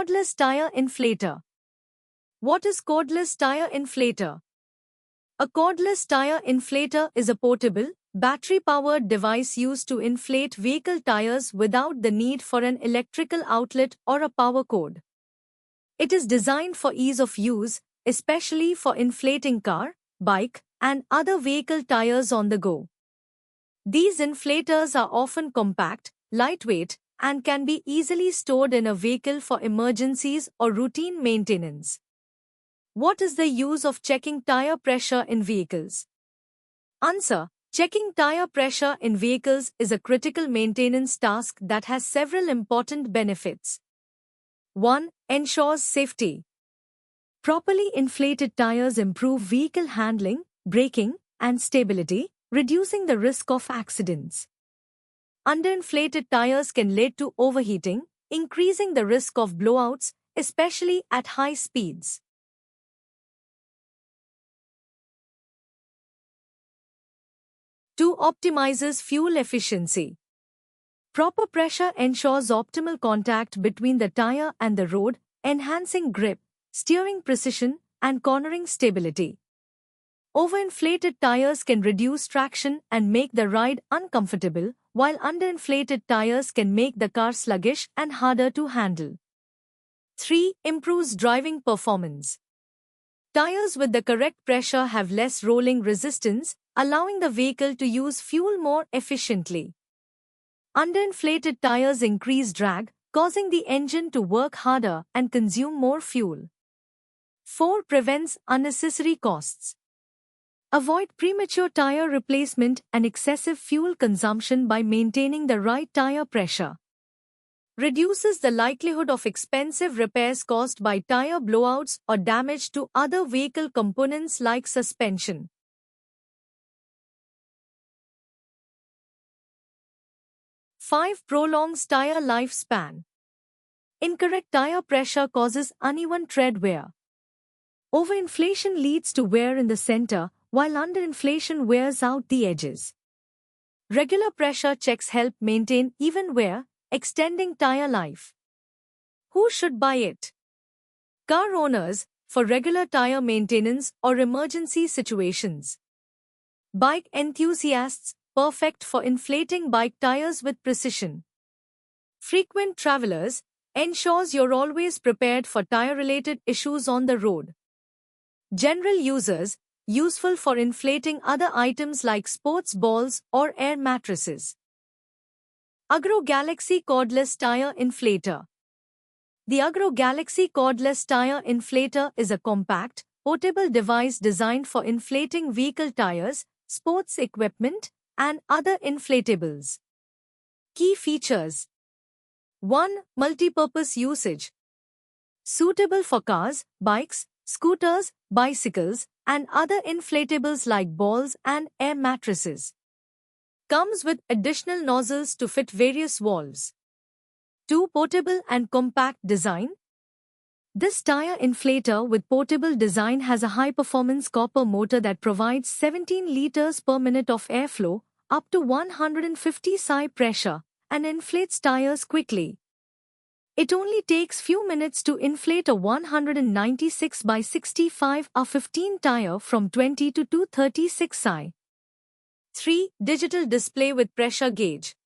Cordless tire inflator. What is cordless tire inflator? A cordless tire inflator is a portable, battery-powered device used to inflate vehicle tires without the need for an electrical outlet or a power cord. It is designed for ease of use, especially for inflating car, bike, and other vehicle tires on the go. These inflators are often compact, lightweight, and can be easily stored in a vehicle for emergencies or routine maintenance. What is the use of checking tire pressure in vehicles? Answer: checking tire pressure in vehicles is a critical maintenance task that has several important benefits. 1. Ensures safety. Properly inflated tires improve vehicle handling, braking, and stability, reducing the risk of accidents. Underinflated tires can lead to overheating, increasing the risk of blowouts, especially at high speeds. 2. Optimizes fuel efficiency. Proper pressure ensures optimal contact between the tire and the road, enhancing grip, steering precision, and cornering stability. Overinflated tires can reduce traction and make the ride uncomfortable, while underinflated tires can make the car sluggish and harder to handle. 3. Improves driving performance. Tires with the correct pressure have less rolling resistance, allowing the vehicle to use fuel more efficiently. Underinflated tires increase drag, causing the engine to work harder and consume more fuel. 4. Prevents unnecessary costs. Avoid premature tire replacement and excessive fuel consumption by maintaining the right tire pressure. Reduces the likelihood of expensive repairs caused by tire blowouts or damage to other vehicle components like suspension. 5. Prolongs tire lifespan. Incorrect tire pressure causes uneven tread wear. Overinflation leads to wear in the center, while underinflation wears out the edges. Regular pressure checks help maintain even wear, extending tire life. Who should buy it? Car owners, for regular tire maintenance or emergency situations. Bike enthusiasts, perfect for inflating bike tires with precision. Frequent travelers, ensures you're always prepared for tire-related issues on the road. General users, useful for inflating other items like sports balls or air mattresses. Agro Galaxy Cordless Tire Inflator. The Agro Galaxy Cordless Tire Inflator is a compact, portable device designed for inflating vehicle tires, sports equipment, and other inflatables. Key features. 1. Multipurpose usage. Suitable for cars, bikes, scooters, bicycles, and other inflatables like balls and air mattresses. Comes with additional nozzles to fit various valves. 2. Portable and compact design. This tire inflator with portable design has a high-performance copper motor that provides 17 liters per minute of airflow, up to 150 psi pressure, and inflates tires quickly. It only takes few minutes to inflate a 196 by 65 R15 tire from 20 to 236 psi. 3. Digital display with pressure gauge.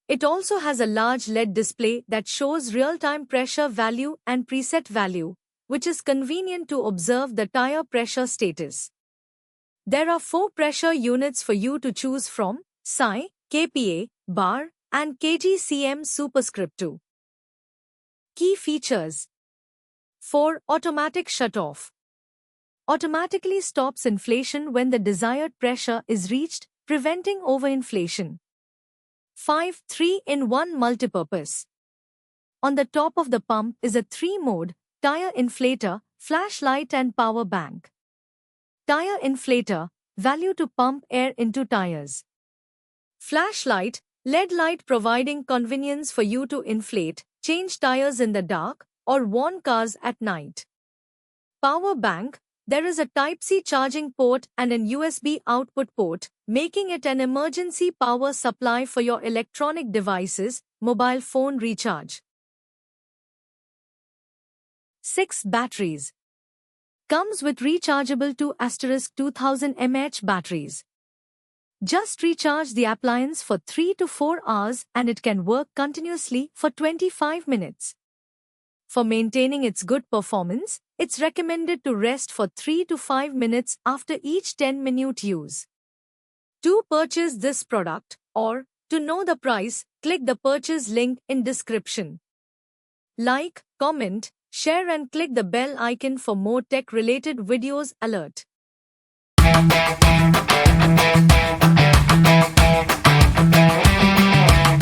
It also has a large LED display that shows real-time pressure value and preset value, which is convenient to observe the tire pressure status. There are 4 pressure units for you to choose from: psi, kPa, bar, and kg/cm superscript 2. Key features. 4. Automatic shutoff. Automatically stops inflation when the desired pressure is reached, preventing overinflation. 5. 3-in-1 multipurpose. On the top of the pump is a 3-mode, tire inflator, flashlight and power bank. Tire inflator, value to pump air into tires. Flashlight, LED light providing convenience for you to inflate, change tires in the dark, or warn cars at night. Power bank, there is a Type-C charging port and an USB output port, making it an emergency power supply for your electronic devices, mobile phone recharge. 6 batteries. Comes with rechargeable 2*2000 mAh batteries. Just recharge the appliance for 3 to 4 hours and it can work continuously for 25 minutes. For maintaining its good performance, it's recommended to rest for 3 to 5 minutes after each 10-minute use. To purchase this product or to know the price, click the purchase link in description. Like, comment, share and click the bell icon for more tech-related videos alert.